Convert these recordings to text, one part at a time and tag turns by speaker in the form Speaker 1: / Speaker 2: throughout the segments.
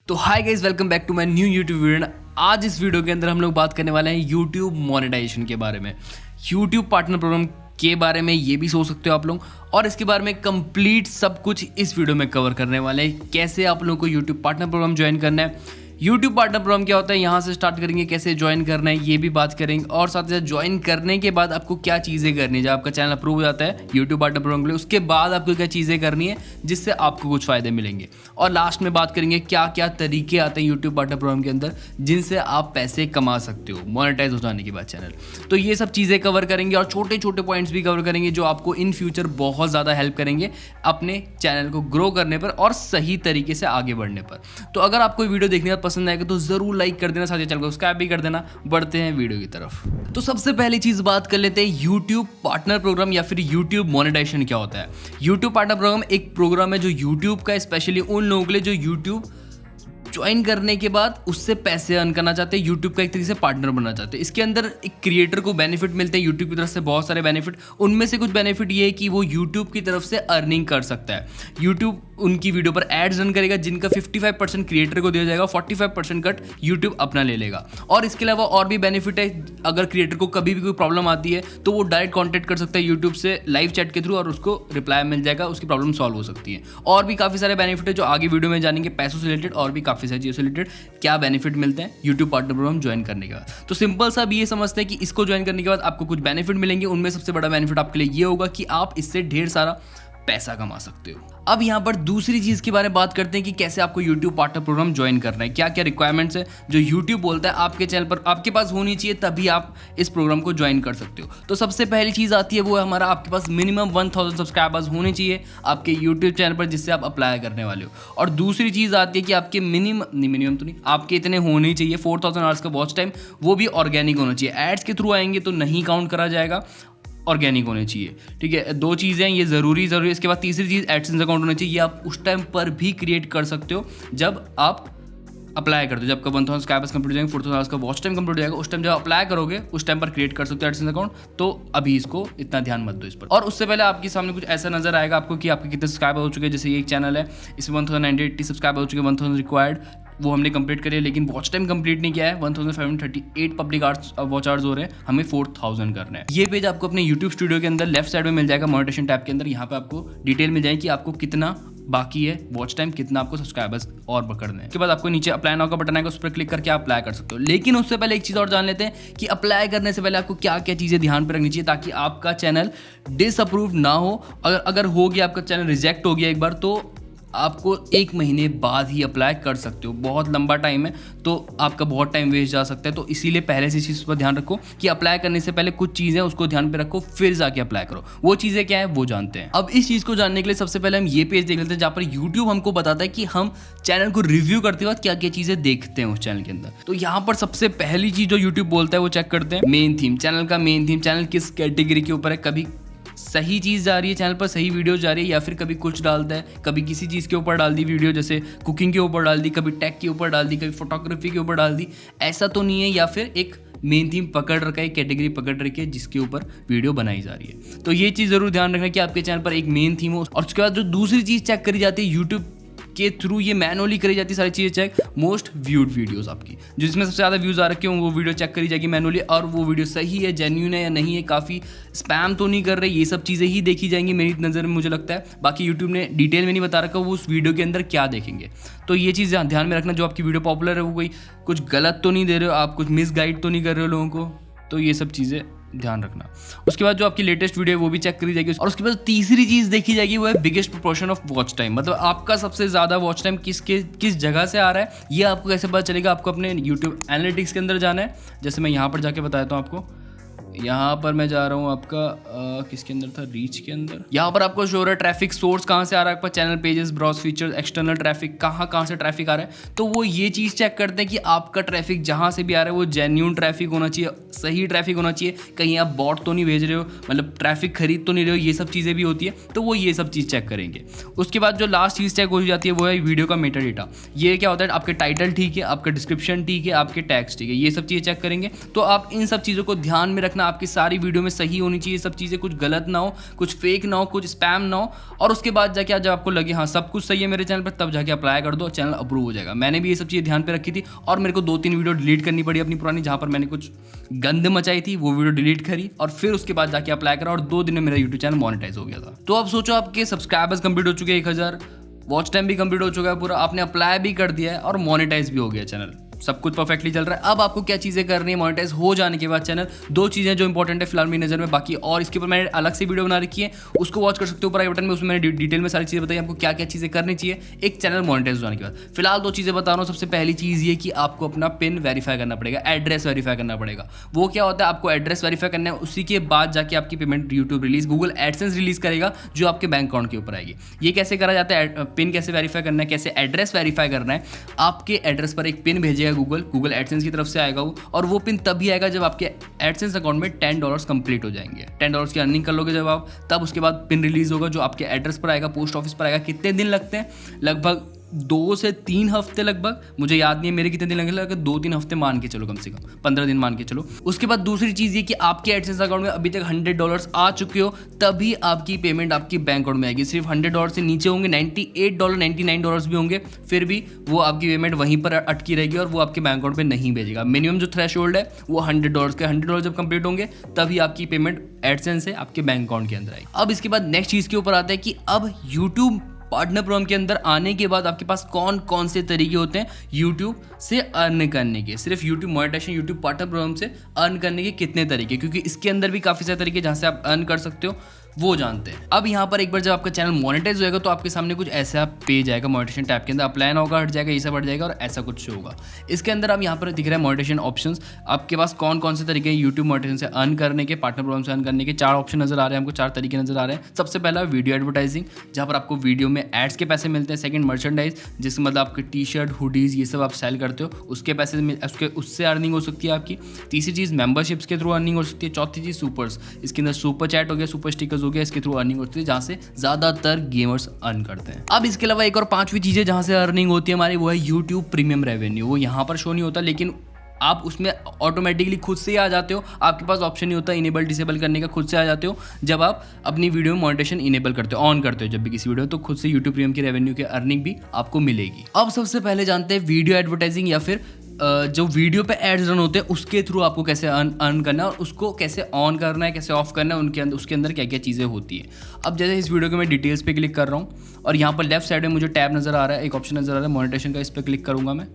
Speaker 1: तो hi guys, welcome back to my new YouTube video. आज इस वीडियो के अंदर हम लोग बात करने वाले हैं यूट्यूब मोनेटाइजेशन के बारे में, यूट्यूब पार्टनर प्रोग्राम के बारे में। ये भी सोच सकते हो आप लोग, और इसके बारे में कंप्लीट सब कुछ इस वीडियो में कवर करने वाले हैं। कैसे आप लोगों को यूट्यूब पार्टनर प्रोग्राम ज्वाइन करना है, यूट्यूब पार्टनर प्रोग्राम क्या होता है, यहाँ से स्टार्ट करेंगे, कैसे ज्वाइन करना है ये भी बात करेंगे, और साथ ही साथ ज्वाइन करने के बाद आपको क्या चीज़ें करनी है। जब आपका चैनल अप्रूव हो जाता है यूट्यूब पार्टनर प्रोग्राम के लिए, उसके बाद आपको क्या चीज़ें करनी है जिससे आपको कुछ फ़ायदे मिलेंगे। और लास्ट में बात करेंगे क्या क्या तरीके आते हैं यूट्यूब पार्टनर प्रोग्राम के अंदर जिनसे आप पैसे कमा सकते हो मोनेटाइज हो जाने के बाद चैनल। तो ये सब चीज़ें कवर करेंगे और छोटे छोटे पॉइंट्स भी कवर करेंगे जो आपको इन फ्यूचर बहुत ज़्यादा हेल्प करेंगे अपने चैनल को ग्रो करने पर और सही तरीके से आगे बढ़ने पर। तो अगर आपको वीडियो देखने का पसंद आएगा तो ज़रूर लाइक कर देना, साथ ही चैनल को सब्सक्राइब भी कर देना। बढ़ते हैं वीडियो की तरफ। तो सबसे पहली चीज़ बात कर लेते हैं यूट्यूब पार्टनर प्रोग्राम या फिर यूट्यूब मोनेटाइजेशन क्या होता है। यूट्यूब पार्टनर प्रोग्राम एक प्रोग्राम है जो यूट्यूब का स्पेशली उन लोगों के लिए जो यूट्यूब ज्वाइन करने के बाद उससे पैसे अर्न करना चाहते हैं, यूट्यूब का एक तरीके से पार्टनर बनना चाहते हैं। इसके अंदर एक क्रिएटर को बेनिफिट मिलते हैं यूट्यूब की तरफ से, बहुत सारे बेनिफिट। उनमें से कुछ बेनिफिट ये है कि वो यूट्यूब की तरफ से अर्निंग कर सकता है। यूट्यूब उनकी वीडियो पर एड्स रन करेगा जिनका 55% क्रिएटर को दिया जाएगा, 45% कट यूट्यूब अपना ले लेगा। और इसके अलावा और भी बेनिफिट है, अगर क्रिएटर को कभी भी कोई प्रॉब्लम आती है तो वो डायरेक्ट कॉन्टेक्ट कर सकता है यूट्यूब से लाइव चैट के थ्रू और उसको रिप्लाई मिल जाएगा, उसकी प्रॉब्लम सॉल्व हो सकती है। और भी काफ़ी सारे बेनिफिट है जो आगे वीडियो में जानेंगे, पैसों से रिलेटेड और भी काफ़ी सारी चीज़ों से रिलेटेड क्या बेनिफिट मिलते हैं यूट्यूब पार्टनर प्रोग्राम ज्वाइन करने के बाद। तो सिंपल सा भी ये समझते हैं कि इसको ज्वाइन करने के बाद आपको कुछ बेनिफिट मिलेंगे। उनमें सबसे बड़ा बेनिफिट आपके लिए ये होगा कि आप इससे ढेर सारा पैसा कमा सकते हो। अब यहाँ पर दूसरी चीज़ के बारे में बात करते हैं कि कैसे आपको YouTube पार्टनर प्रोग्राम ज्वाइन करना है, क्या क्या रिक्वायरमेंट्स है जो YouTube बोलता है आपके चैनल पर आपके पास होनी चाहिए, तभी आप इस प्रोग्राम को ज्वाइन कर सकते हो। तो सबसे पहली चीज़ आती है वो है हमारा, आपके पास मिनिमम 1000 सब्सक्राइबर्स होने चाहिए आपके YouTube चैनल पर जिससे आप अप्लाई करने वाले हो। और दूसरी चीज़ आती है कि आपके मिनिमम तो नहीं, आपके इतने होने चाहिए 4000 आवर्स का वॉच टाइम, वो भी ऑर्गेनिक होना चाहिए। एड्स के थ्रू आएंगे तो नहीं काउंट करा जाएगा, ऑर्गेनिक होने चाहिए। ठीक है, दो चीज़ें ये ज़रूरी। इसके बाद तीसरी चीज़ एडसेंस अकाउंट होना चाहिए। ये आप उस टाइम पर भी क्रिएट कर सकते हो जब आप अप्लाई करते हो, जब आपका 1000 सब्सक्राइबर्स कंप्लीट हो जाएंगे, 4000 आवर्स का वॉच टाइम कंप्लीट हो जाएगा, उस टाइम जब अप्लाई करोगे उस टाइम पर क्रिएट कर सकते हो एडसेंस अकाउंट। तो अभी इसको इतना ध्यान मत दो इस पर। और उससे पहले आपके सामने कुछ ऐसा नजर आएगा आपको कि आपके कितने सब्सक्राइबर हो चुके हैं। जैसे ये एक चैनल है, इसमें 1080 सब्सक्राइबर हो चुके हैं, 1000 रिक्वायर्ड, वो हमने कंप्लीट करिए, लेकिन वॉच टाइम कंप्लीट नहीं किया है। 1538 पब्लिक आवर्स वॉच आवर्स हो रहे हैं, हमें 4000 करना है। ये पेज आपको अपने YouTube स्टूडियो के अंदर लेफ्ट साइड में मिल जाएगा, मोनेटाइजेशन टैब के अंदर। यहाँ पे आपको डिटेल मिल जाएगी कि आपको कितना बाकी है वॉच टाइम, कितना आपको सब्सक्राइबर्स और पकड़ने हैं। उसके बाद आपको नीचे अप्लाई नाउ का बटन आएगा, उस पर क्लिक करके आप अप्लाई कर सकते हो। लेकिन उससे पहले एक चीज़ और जान लेते हैं कि अप्लाई करने से पहले आपको क्या क्या चीज़ें ध्यान पर रखनी चाहिए ताकि आपका चैनल डिसअप्रूव ना हो। अगर हो गया, आपका चैनल रिजेक्ट हो गया एक बार, तो आपको 1 महीने बाद ही अप्लाई कर सकते हो। बहुत लंबा टाइम है तो आपका बहुत टाइम वेस्ट जा सकता है। तो इसीलिए पहले से इस चीज़ पर ध्यान रखो कि अप्लाई करने से पहले कुछ चीज़ें उसको ध्यान पे रखो, फिर जाके अप्लाई करो। वो चीज़ें क्या है वो जानते हैं। अब इस चीज़ को जानने के लिए सबसे पहले हम ये पेज देख लेते हैं जहाँ पर यूट्यूब हमको बताता है कि हम चैनल को रिव्यू करते वक्त क्या क्या चीज़ें देखते हैं उस चैनल के अंदर। तो यहाँ पर सबसे पहली चीज़ जो यूट्यूब बोलता है वो चेक करते हैं मेन थीम। चैनल का मेन थीम, चैनल किस कैटेगरी के ऊपर है, कभी सही चीज़ जा रही है चैनल पर, सही वीडियो जा रही है, या फिर कभी कुछ डालता है, कभी किसी चीज़ के ऊपर डाल दी वीडियो, जैसे कुकिंग के ऊपर डाल दी, कभी टेक के ऊपर डाल दी, कभी फोटोग्राफी के ऊपर डाल दी। ऐसा तो नहीं है, या फिर एक मेन थीम पकड़ रखा है, कैटेगरी पकड़ रखी है जिसके ऊपर वीडियो बनाई जा रही है। तो ये चीज़ ज़रूर ध्यान रखना कि आपके चैनल पर एक मेन थीम हो। और उसके बाद जो दूसरी चीज़ चेक करी जाती है यूट्यूब के थ्रू, ये मैनुअली करी जाती है सारी चीज़ें चेक, मोस्ट व्यूड वीडियोस आपकी, जिसमें सबसे ज़्यादा व्यूज़ आ रखे हों वो वीडियो चेक करी जाएगी मैनुअली। और वो वीडियो सही है, जेन्युइन है या नहीं है, काफ़ी स्पैम तो नहीं कर रहे, ये सब चीज़ें ही देखी जाएंगी मेरी नज़र में, मुझे लगता है। बाकी यूट्यूब ने डिटेल में नहीं बता रखा वो उस वीडियो के अंदर क्या देखेंगे। तो ये चीज़ ध्यान में रखना, जो आपकी वीडियो पॉपुलर है वो कोई कुछ गलत तो नहीं दे रहे हो आप, कुछ मिसगाइड तो नहीं कर रहे हो लोगों को। तो ये सब चीज़ें ध्यान रखना। उसके बाद जो आपकी लेटेस्ट वीडियो है वो भी चेक करी जाएगी। और उसके बाद तीसरी चीज़ देखी जाएगी वो है biggest proportion of watch time, मतलब आपका सबसे ज़्यादा वॉच टाइम किस जगह से आ रहा है। ये आपको कैसे पता चलेगा, आपको अपने यूट्यूब एनालिटिक्स के अंदर जाना है। जैसे मैं यहाँ पर जाके बताता हूँ आपको, यहाँ पर मैं जा रहा हूँ आपका किसके अंदर था, रीच के अंदर। यहाँ पर आपको शो रहा है ट्रैफिक सोर्स कहाँ से आ रहा है आपका, channel pages, browse features, external traffic, कहाँ से ट्रैफिक आ रहा है। तो वो ये चीज़ चेक करते हैं कि आपका ट्रैफिक जहाँ से भी आ रहा है वो जेन्यून ट्रैफिक होना चाहिए, सही ट्रैफिक होना चाहिए, कहीं आप बॉट तो नहीं भेज रहे हो, मतलब ट्रैफिक खरीद तो नहीं रहे हो, ये सब चीज़ें भी होती है। तो वो ये सब चीज़ चेक करेंगे। उसके बाद जो लास्ट चीज़ चेक हो जाती है वो है वीडियो का मेटा डेटा। ये क्या होता है, आपके टाइटल ठीक है, आपका डिस्क्रिप्शन ठीक है, आपके टैग्स ठीक है, ये सब चीज़ें चेक करेंगे। तो आप इन सब चीज़ों को ध्यान में रखना आपकी सारी वीडियो में सही होनी चाहिए, सब चीज़ें कुछ गलत ना हो, कुछ फेक ना हो, कुछ स्पैम ना हो, और उसके बाद जाके जब आपको लगे हाँ सब कुछ सही है मेरे चैनल पर, तब जाके अप्लाई कर दो, चैनल अप्रूव हो जाएगा। मैंने भी ये सब चीज़ें ध्यान पे रखी थी और मेरे को 2-3 वीडियो डिलीट करनी पड़ी अपनी पुरानी, जहाँ पर मैंने कुछ गंद मचाई थी, वो वीडियो डिलीट करी और फिर उसके बाद जाके अप्लाई करा और 2 दिन में मेरा यूट्यूब चैनल मोनेटाइज हो गया था। तो अब सोचो आपके सब्सक्राइबर्स कंप्लीट हो चुके हैं 1000, वॉच टाइम भी कंप्लीट हो चुका है पूरा, आपने अप्लाई भी कर दिया है और मोनेटाइज भी हो गया चैनल, सब कुछ परफेक्टली चल रहा है। अब आपको क्या चीज़ें करनी है मोनेटाइज हो जाने के बाद चैनल? 2 चीज़ें जो इंपॉर्टेंट है फिलहाल मेरी नज़र में, बाकी और इसके ऊपर मैंने अलग से वीडियो बना रखी है, उसको वॉच कर सकते हो ऊपर आई बटन में, उसमें मैंने डिटेल में सारी चीज़ें बताई आपको क्या क्या चीज़ें करनी चाहिए एक चैनल मोनेटाइज हो जाने के बाद। फिलहाल 2 चीज़ें बता रहा हूँ। सबसे पहली चीज़ ये कि आपको अपना पिन वेरीफाई करना पड़ेगा, एड्रेस वेरीफाई करना पड़ेगा। वो क्या होता है, आपको एड्रेस वेरीफाई करना है, उसी के बाद जाके आपकी payment YouTube Google AdSense release करेगा जो आपके बैंक अकाउंट के ऊपर आएगी। ये कैसे करा जाता है, पिन कैसे वेरीफाई करना है, कैसे एड्रेस वेरीफाई करना है, आपके एड्रेस पर एक पिन भेजेगा गूगल एडसेंस की तरफ से आएगा वो, और वो पिन तभी आएगा जब आपके एडसेंस अकाउंट में $10 कंप्लीट हो जाएंगे। $10 की अर्निंग कर लोगे जब आप, तब उसके बाद पिन रिलीज होगा जो आपके एड्रेस पर आएगा, पोस्ट ऑफिस पर आएगा। कितने दिन लगते हैं? लगभग 2 से 3 हफ्ते, लगभग मुझे याद नहीं है मेरे कितने दिन लगे, 2-3 हफ्ते मान के चलो, कम से कम 15 दिन मान के चलो। उसके बाद दूसरी चीज़ ये कि आपके एडसेंस अकाउंट में अभी तक $100 आ चुके हो, तभी आपकी पेमेंट आपकी बैंक अकाउंट में आएगी। सिर्फ $100 से नीचे होंगे, $98 $99 भी होंगे, फिर भी वो आपकी पेमेंट वहीं पर अटकी रहेगी और वो आपके बैंक अकाउंट में नहीं भेजेगा। मिनिमम जो थ्रेशोल्ड है वो $100 के, $100 जब कंप्लीट होंगे तभी आपकी पेमेंट एडसेंस से आपके बैंक अकाउंट के अंदर आएगी। अब इसके बाद नेक्स्ट चीज़ के ऊपर आता है कि अब यूट्यूब पार्टनर प्रोग्राम के अंदर आने के बाद आपके पास कौन कौन से तरीके होते हैं यूट्यूब से अर्न करने के। सिर्फ YouTube monetization, YouTube partner programme से अर्न करने के कितने तरीके, क्योंकि इसके अंदर भी काफ़ी सारे तरीके जहाँ से आप अर्न कर सकते हो वो जानते हैं। अब यहाँ पर एक बार जब आपका चैनल मोनेटाइज होगा तो आपके सामने कुछ ऐसा पेज आएगा मोनेटाइजेशन टैब के अंदर, अप्लाई ना होगा, हट जाएगा, ये सब हट जाएगा और ऐसा कुछ शो होगा। इसके अंदर अब यहाँ पर दिख रहा है मोनेटाइजेशन ऑप्शंस, आपके पास कौन कौन से तरीके हैं यूट्यूब मोनेटाइजेशन से अर्न करने के, पार्टनर प्रोग्राम से अर्न करने के। 4 ऑप्शन नजर आ रहे हैं हमको, 4 तरीके नजर आ रहे हैं। सबसे पहला वीडियो एडवर्टाइजिंग, जहाँ पर आपको वीडियो में एड्स के पैसे मिलते हैं। सेकंड मर्चेंडाइज, जिसमें मतलब आपके टी-शर्ट, हुडीज ये सब आप सेल करते हो, उसके पैसे उससे अर्निंग हो सकती है आपकी। तीसरी चीज़ मेंबरशिप्स के थ्रू अर्निंग हो सकती है। चौथी चीज़ सुपर्स, इसके अंदर सुपर चैट हो गया, सुपर स्टिकर्स हो गया, इसके थ्रू अर्निंग होती है जहाँ से ज़्यादातर गेमर्स अर्न करते हैं। अब इसके अलावा एक और 5वीं चीज़ है जहाँ से अर्निंग होती है हमारी, वो है यूट्यूब प्रीमियम रेवेन्यू। वो यहाँ पर शो नहीं होता, लेकिन आप उसमें ऑटोमेटिकली खुद से आ जाते हो, आपके पास ऑप्शन नहीं होता इनेबल डिसेबल करने का, खुद से आ जाते हो जब आप अपनी वीडियो में मोनेटाइजेशन इनेबल करते हो, ऑन करते हो जब भी किसी वीडियो, तो खुद से यूट्यूब प्रीमियम की रेवेन्यू की अर्निंग भी आपको मिलेगी। अब सबसे पहले जानते हैं वीडियो एडवर्टाइजिंग या फिर जो वीडियो पे एड्स रन होते हैं उसके थ्रू आपको कैसे अर्न करना है और उसको कैसे ऑन करना है, कैसे ऑफ करना है, उसके अंदर क्या क्या चीज़ें होती है। अब जैसे इस वीडियो के मैं डिटेल्स पे क्लिक कर रहा हूँ और यहाँ पर लेफ्ट साइड में मुझे टैब नज़र आ रहा है, एक ऑप्शन नज़र आ रहा है मोनेटाइजेशन का, इस पर क्लिक करूँगा मैं।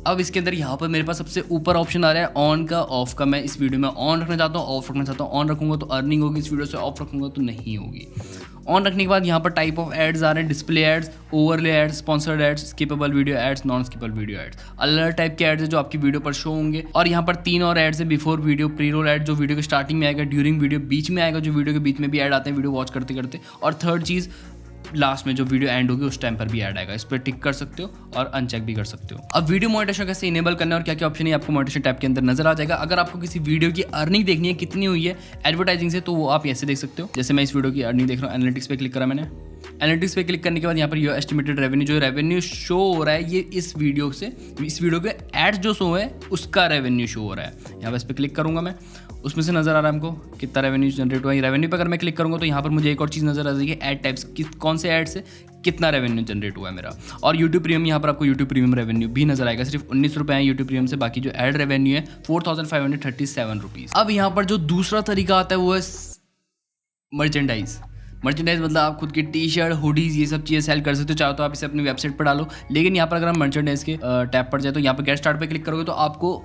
Speaker 1: अब इसके अंदर यहाँ पर मेरे पास सबसे ऊपर ऑप्शन आ रहा है ऑन का, ऑफ का। मैं इस वीडियो में ऑन रखना चाहता हूँ, ऑफ रखना चाहता हूँ। ऑन रखूँगा तो अर्निंग होगी इस वीडियो से, ऑफ रखूँगा तो नहीं होगी। ऑन रखने के बाद यहाँ पर टाइप ऑफ एड्स आ रहे हैं, display ads, overlay ads, sponsored ads, skippable video ads, non skippable video ads. अलग टाइप के एड्स है जो आपकी वीडियो पर शो होंगे। और यहाँ पर 3 और एड्स है, before video, pre roll ad जो वीडियो के स्टार्टिंग में आएगा, ड्यूरिंग वीडियो बीच में आएगा, जो वीडियो के बीच में भी ऐड आते हैं वीडियो वॉच करते करते, और थर्ड चीज़ लास्ट में जो वीडियो एंड होगी उस टाइम पर भी ऐड आएगा। इस पर टिक कर सकते हो और अनचेक भी कर सकते हो। अब वीडियो मोनेटाइजेशन कैसे इनेबल करना है और क्या क्या ऑप्शन है आपको मोनेटाइजेशन टैब के अंदर नजर आ जाएगा। अगर आपको किसी वीडियो की अर्निंग देखनी है कितनी हुई है एडवर्टाइजिंग से, तो वो आप ऐसे देख सकते हो। जैसे मैं इस वीडियो की अर्निंग देख रहा हूँ, एनालिटिक्स पे क्लिक करा मैंने। एनालिटिक्स पे क्लिक करने के बाद यहाँ पर योर एस्टिमेटेड रेवेन्यू, जो रेवेन्यू शो हो रहा है ये इस वीडियो के एड्स जो शो है उसका रेवेन्यू शो हो रहा है। यहाँ पर इस पर क्लिक करूँगा मैं, उसमें से नज़र आ रहा है हमको कितना रेवेन्यू जनरेट हुआ है। रेवेन्यू पर अगर मैं क्लिक करूँगा तो यहाँ पर मुझे एक और चीज़ नज़र आ जाएगी, एड टाइप्स, कौन से एड से कितना रेवेन्यू जनरेट हुआ है मेरा। और यूट्यूब प्रीमियम, यहाँ पर आपको यूट्यूब प्रीमियम रेवेन्यू भी नजर आएगा। सिर्फ 19 रुपये है यूट्यूब प्रीमियम से, बाकी जो एड रेवेन्यू है 4537 रुपीज़। अब यहाँ पर जो दूसरा तरीका आता है वो है मर्चेंडाइज। मर्चेंडाइज मतलब आप खुद की टी-शर्ट, हुडीज ये सब चीज़ें सेल कर सकते हो, चाहो तो आप इसे अपनी वेबसाइट पर डालो। लेकिन यहाँ पर अगर हम मर्चेंडाइज के टैब पर जाए तो यहाँ पर गेट स्टार्ट पे क्लिक करोगे तो आपको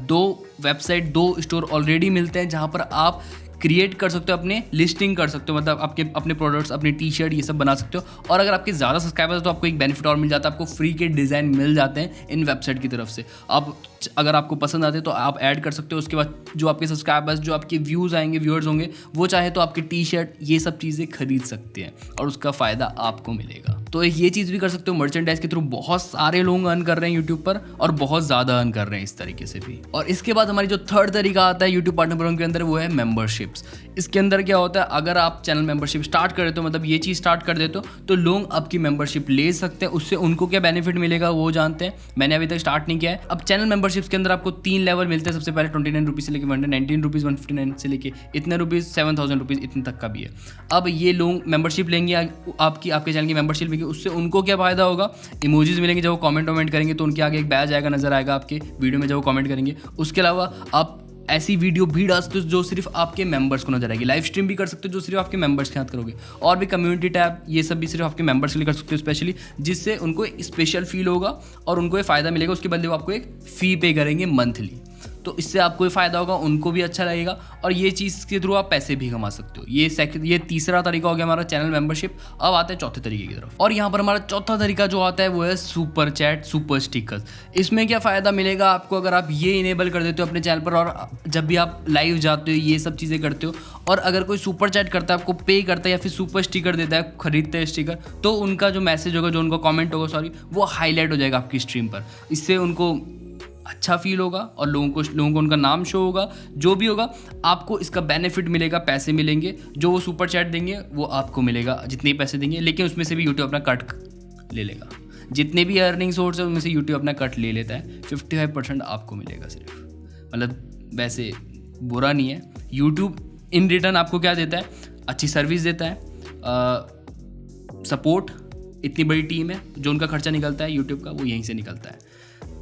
Speaker 1: 2 स्टोर ऑलरेडी मिलते हैं जहाँ पर आप क्रिएट कर सकते हो, अपने लिस्टिंग कर सकते हो, मतलब आपके अपने प्रोडक्ट्स, अपनी टी-शर्ट ये सब बना सकते हो। और अगर आपके ज़्यादा सब्सक्राइबर्स है तो आपको एक बेनिफिट और मिल जाता है, आपको फ्री के डिज़ाइन मिल जाते हैं इन वेबसाइट की तरफ से। आप अगर आपको पसंद आते हैं तो आप ऐड कर सकते हो। उसके बाद जो आपके सब्सक्राइबर्स, जो आपके व्यूज़ आएंगे, व्यूअर्स होंगे, वो चाहे तो आपकी टी-शर्ट ये सब चीज़ें खरीद सकते हैं और उसका फ़ायदा आपको मिलेगा। तो ये चीज़ भी कर सकते हो, मर्चेंडाइज के थ्रू बहुत सारे लोग अर्न कर रहे हैं यूट्यूब पर और बहुत ज़्यादा अर्न कर रहे हैं इस तरीके से भी। और इसके बाद हमारी जो थर्ड तरीका आता है यूट्यूब पार्टनर प्रोग्राम के अंदर, वो है मेंबरशिप्स। इसके अंदर क्या होता है, अगर आप चैनल मेंबरशिप स्टार्ट कर देते हो, मतलब ये चीज़ स्टार्ट कर देते हो, तो लोग आपकी मेंबरशिप ले सकते हैं। उससे उनको क्या बेनिफिट मिलेगा वो जानते हैं, मैंने अभी तक स्टार्ट नहीं किया है। अब चैनल मेंबरशिप्स के अंदर आपको 3 लेवल मिलते हैं। सबसे पहले 29 रुपीज़ से लेकर 119 रुपीज़, 159 से लेके इतने रुपीज़, 7000 रुपीज़ इतने तक का भी है। अब ये लोग मेंबरशिप लेंगे, आपके चैनल की मेंबरशिप लेंगे, उससे उनको क्या फ़ायदा होगा, इमोजीज मिलेंगे। जब वो कमेंट करेंगे तो उनके आगे एक बैज आएगा, नजर आएगा आपके वीडियो में जब वो कमेंट करेंगे। उसके अलावा आप ऐसी वीडियो भी डाल सकते हो जो सिर्फ आपके मेंबर्स को नजर आएगी। लाइव स्ट्रीम भी कर सकते हो जो सिर्फ आपके मेंबर्स के साथ करोगे, और भी कम्युनिटी टैब, ये सब भी सिर्फ आपके मेंबर्स के लिए कर सकते हो स्पेशली, जिससे उनको स्पेशल फील होगा और उनको ये फ़ायदा मिलेगा। उसके बदले वो आपको एक फ़ी पे करेंगे मंथली, तो इससे आपको ये फ़ायदा होगा, उनको भी अच्छा लगेगा और ये चीज़ के थ्रू आप पैसे भी कमा सकते हो। ये तीसरा तरीका हो गया हमारा चैनल मेंबरशिप। अब आते हैं चौथे तरीके की तरफ, और यहाँ पर हमारा चौथा तरीका जो आता है वो है सुपर चैट, सुपर स्टिकर्स। इसमें क्या फ़ायदा मिलेगा आपको, अगर आप ये इनेबल कर देते हो अपने चैनल पर, और जब भी आप लाइव जाते हो ये सब चीज़ें करते हो, और अगर कोई सुपर चैट करता है, आपको पे करता है या फिर सुपर स्टिकर देता है, खरीदते हैं स्टिकर, तो उनका जो मैसेज होगा, जो उनका कॉमेंट होगा, वो हाईलाइट हो जाएगा आपकी स्ट्रीम पर। इससे उनको अच्छा फील होगा और लोगों को उनका नाम शो होगा। जो भी होगा आपको इसका बेनिफिट मिलेगा, पैसे मिलेंगे। जो वो सुपर चैट देंगे वो आपको मिलेगा, जितने पैसे देंगे, लेकिन उसमें से भी यूट्यूब अपना कट ले लेगा। जितने भी अर्निंग सोर्स है उनमें से यूट्यूब अपना कट ले लेता है। 55% आपको मिलेगा सिर्फ, मतलब वैसे बुरा नहीं है। यूट्यूब इन रिटर्न आपको क्या देता है, अच्छी सर्विस देता है, सपोर्ट, इतनी बड़ी टीम है, जो उनका खर्चा निकलता है यूट्यूब का वो यहीं से निकलता है।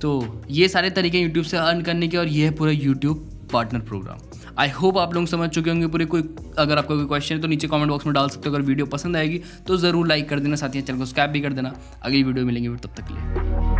Speaker 1: तो ये सारे तरीके यूट्यूब से अर्न करने के, और ये है पूरा YouTube partner programme. I hope आप लोग समझ चुके होंगे पूरे। अगर आपका कोई क्वेश्चन है तो नीचे कमेंट बॉक्स में डाल सकते हो। अगर वीडियो पसंद आएगी तो ज़रूर लाइक कर देना, साथ ही चैनल को सब्सक्राइब भी कर देना। अगली वीडियो मिलेंगे फिर, तब तक के लिए।